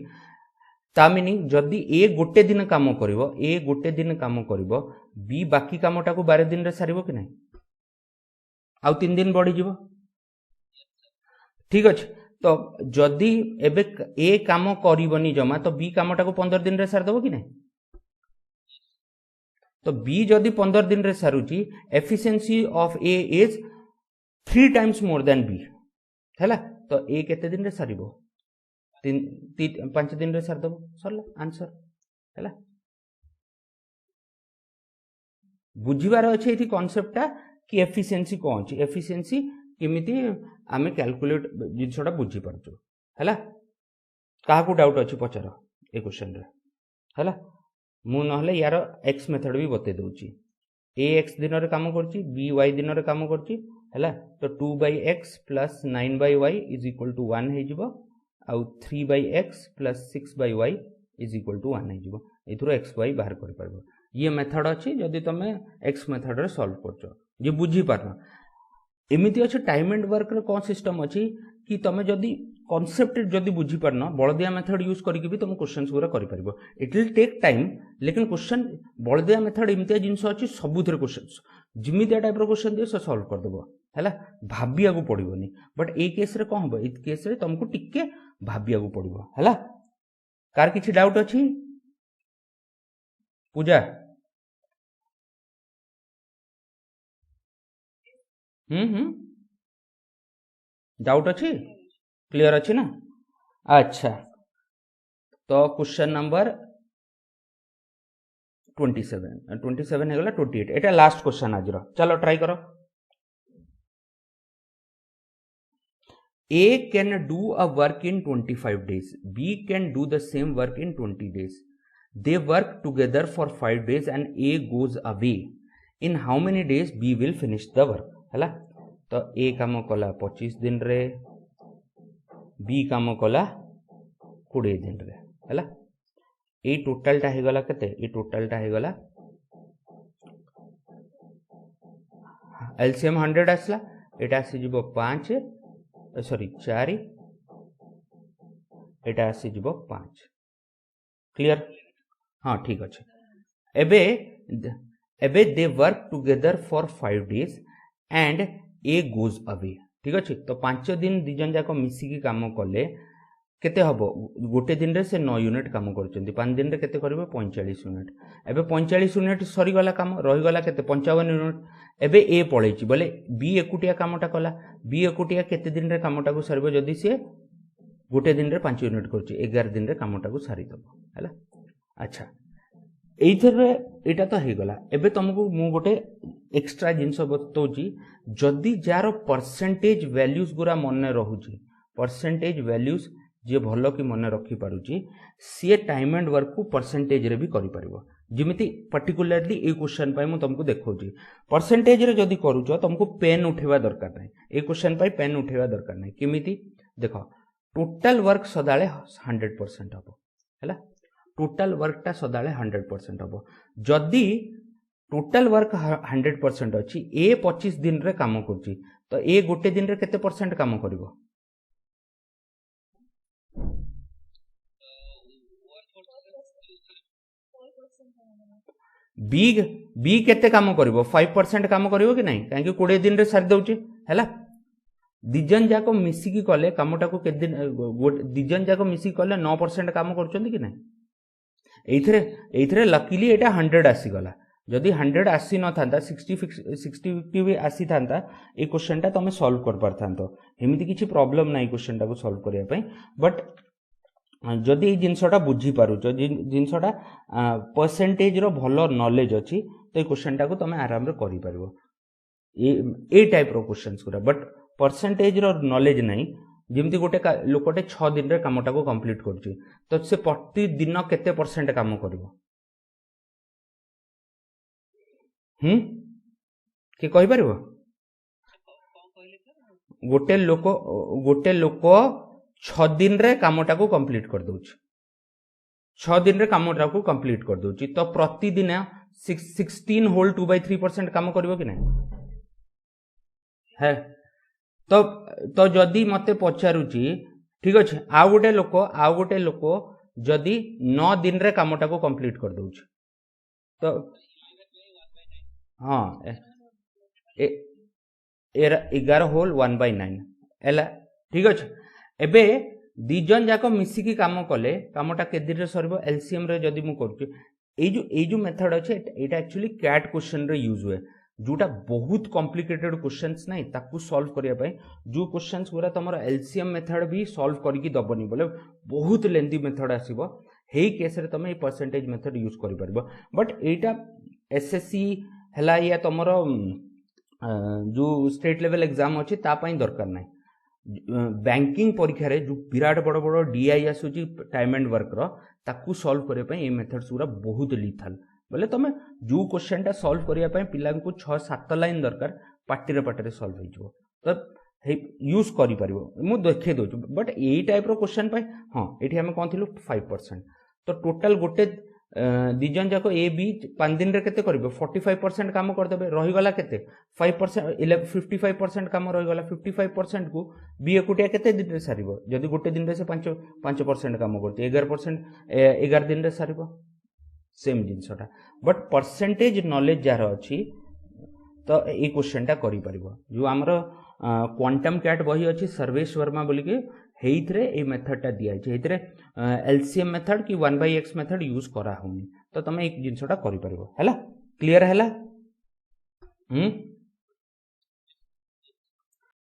Speaker 1: ता मीनिंग जदि ए गोटे दिन काम करिवो, ए गोटे दिन काम करिवो, बी बाकी कामटा को 12 दिन रे सारिवो कि नहीं, आउ 3 दिन बढ़ी जीवो ठीक अछि। तो जदि एबे ए काम करिवनी जमा, तो बी कामटा को 15 दिन रे सार दबो कि नहीं। तो बी जदि 15 दिन रे सारुची, efficiency of A is 3 times more than B है तो ए केते दिन रे सारिबो 5 दिन रे सार दबो सरला आंसर है बुझीबार अच्छे ये कॉन्सेप्टा कि एफिशिएंसी कौन अच्छी एफिशिएंसी केमिति आमे कैलकुलेट जिनसटा बुझी पारछु है क्या डाउट अच्छी पचार ए क्वेश्चन रे है मु नहले यार एक्स मेथड भी बते दूची ए एक्स दिन रे काम करची बी वाई दिन रे काम करची है तो 2/x plus 9/y is equal to 1 हो जिवो आउ 3/x plus 6/y is equal to 1 हो जिवो एथुरो एक्स वाई बाहर कर परबो ये मेथड अच्छी जदि तुम एक्स मेथड रे सॉल्व करछ जे बुझी पारना एमिति अच्छे टाइम एंड वर्क रे कौन सिस्टम अच्छी कि तुम जदि कॉन्सेप्ट जदि बुझी पारना बलदिया मेथड यूज करके भी तुम क्वेश्चन पूरा कर पारिबो इट विल टेक टाइम लेकिन क्वेश्चन बलदिया मेथड एमितिया जिंस अच्छी सबुथिरे क्वेश्चन जिमितिया टाइप रो क्वेश्चन दियो से सॉल्व कर देबो हैला भाबिया को पड़िबोनी बट ए केस रे कोन होबो इ केस रे तुमको टिके भाबिया को पड़िबो हैला कार किछि डाउट अछि पूजा डाउट अच्छी क्लियर अच्छी ना अच्छा तो क्वेश्चन नंबर 27 है गला 28 एटा लास्ट क्वेश्चन आज चलो ट्राई करो A can do a work in 25 days B can do the same work in 20 days they work together for 5 days and A goes away in how many days B will finish the work है तो ए काम कला 25 दिन रे B काम कला 20 दिन रे है ए टोटाल टा हेगला केते ए टोटाल टा हेगला एलसीएम 100 आसला एटा आसी जिवो 5 सॉरी 4 एटा आसी जिवो 5 क्लियर हाँ ठीक अच्छे एबे एबे they work together for 5 days and A goes away ठीक अच्छे तो 5 दिन दिजन जाक मिसिकी काम कले केते हबो गोटे दिन रे से 9 यूनिट काम करचंती 5 दिन रे केते करबो 45 यूनिट एबे 45 यूनिट सरी गला काम रही गला केते 55 यूनिट एबे ए पळेची बोले बी एकुटिया कामटा कला बी एकुटिया केते दिन रे कामटा को सरबो जदी से गोटे दिन रे 5 यूनिट करची 11 दिन रे कामटा को सारी दबो हैला अच्छा एइथरे एटा तो हे गला एबे तुमको मु गोटे एक्स्ट्रा जिंस बतौची जदी जार परसेंटेज वैल्यूज गुरा मन रहूची परसेंटेज वैल्यूज जे भलो कि मन रखी पारुची सी टाइम एंड वर्क को परसेंटेज रे भी करि परिबो जिमिति पर्टिकुलरली ए क्वेश्चन पाई मु तुमको देखौची परसेंटेज रे जदी करूचो तुमको पेन उठेवा दरकार नै ए क्वेश्चन पाई पेन उठेवा दरकार नै किमिति देखो टोटल वर्क सदाळे 100% हबो हैला टोटल वर्क टा सदाळे 100% हबो जदी टोटल वर्क 100% अच्छी ए 25 दिन रे काम करची तो ए गोटे दिन रे केते परसेंट काम करिवो बी केते काम करिवो 5% काम करिवो कि नहीं काहे कि 20 दिन रे सारी दउची हैला दिजन जाको मिसिकी कले कामटा को के दिन दिजन जाको मिसिकी कले 9% काम करचंदी कि नहीं एइथरे लकीली एटा 100 आसी गला जदि 100 आसी न थांता 60 भी आसी थांता ए क्वेश्चन टा तमे सॉल्व कर पारथांतो एमिति किछि प्रॉब्लम नाही क्वेश्चन टा को सॉल्व करिया पई बट जदि ए जिंसटा बुझी पारुचो जिंसटा परसेंटेज रो भलो नॉलेज अछि तो ए क्वेश्चन टा को तमे आराम रे करि परबो ए टाइप रो क्वेश्चंस गुरा बट परसेंटेज रो नॉलेज नाही जिमती गोटे लोकटे 6 दिन रे कामटा को कंप्लीट करछि तो से प्रति दिन केते परसेंट काम करबो के कहि परबो गोटे लोक 6 दिन रे कामटा को कंप्लीट कर दउछि 6 दिन रे कामटा को कंप्लीट कर दउछि तो प्रति दिन 16 होल 2/3% काम करबो कि नहीं है तो जदि मते पचारुची ठीक अच्छे आउ गोटे लोक जदि 9 दिन रे कामटा को कंप्लीट कर दउछि तो हाँ 11 होल 1/9 एला ठीक अच्छे एबे दिजन जाक मिसिकी काम कले कामटा के दिन रे सरबो एलसीएम रे जदि मु करछु ए जो मेथड अछि एटा एक्चुअली कैट क्वेश्चन रे यूज हुए जोटा बहुत कॉम्प्लिकेटेड क्वेश्चंस नहीं ताकू सॉल्व करिया पई जो क्वेश्चंस पूरा तमरो एलसीएम मेथड भी सॉल्व करिकी दबनी बोले बहुत लेंथी मेथड आसीबो हेई केस रे तमे परसेंटेज मेथड यूज करि परबो बट एटा एसएससी हला या तमरो जो स्टेट लेवल एग्जाम अछि ता पई दरकार नाही बैंकिंग परीक्षा रे जो विराट बड़ बड़ डीआई आसुची टाइम एंड वर्क रो ताकू सॉल्व करिया पई ए मेथड्स पूरा बहुत लिथल बोले तुम जो क्वेश्चन टा सॉल्व करिया पिला को 6-7 लाइन दरकार पार्टी पार्टी सॉल्व हो तो यूज करि परिबो मु देखे दो बट यही टाइप रो क्वेश्चन पाई हां एठी हम कोन थिलु 5% तो टोटल गोटे दिजन जाको ए बी 5 दिन रे केते करबे 45% काम कर देबे रहि गला केते 5% 55% काम रहि गला 55% को बी एकुटिया केते दिन रे सारिबो जदी गोटे दिन रे से 5% काम करते 11% 11 दिन रे सारिबो सेम जिनसटा बट परसेंटेज नॉलेज जार अच्छी तो ये क्वेश्चन टा करि परिबो जो हमरो क्वांटम कैट बही अच्छी सर्वेश वर्मा बोली के हेइथरे ए मेथड टा दिया छै हेइथरे एलसीएम मेथड कि 1/x मेथड यूज करा होनी तो तमे एक जिनसटा करि परिबो हैला क्लियर हैला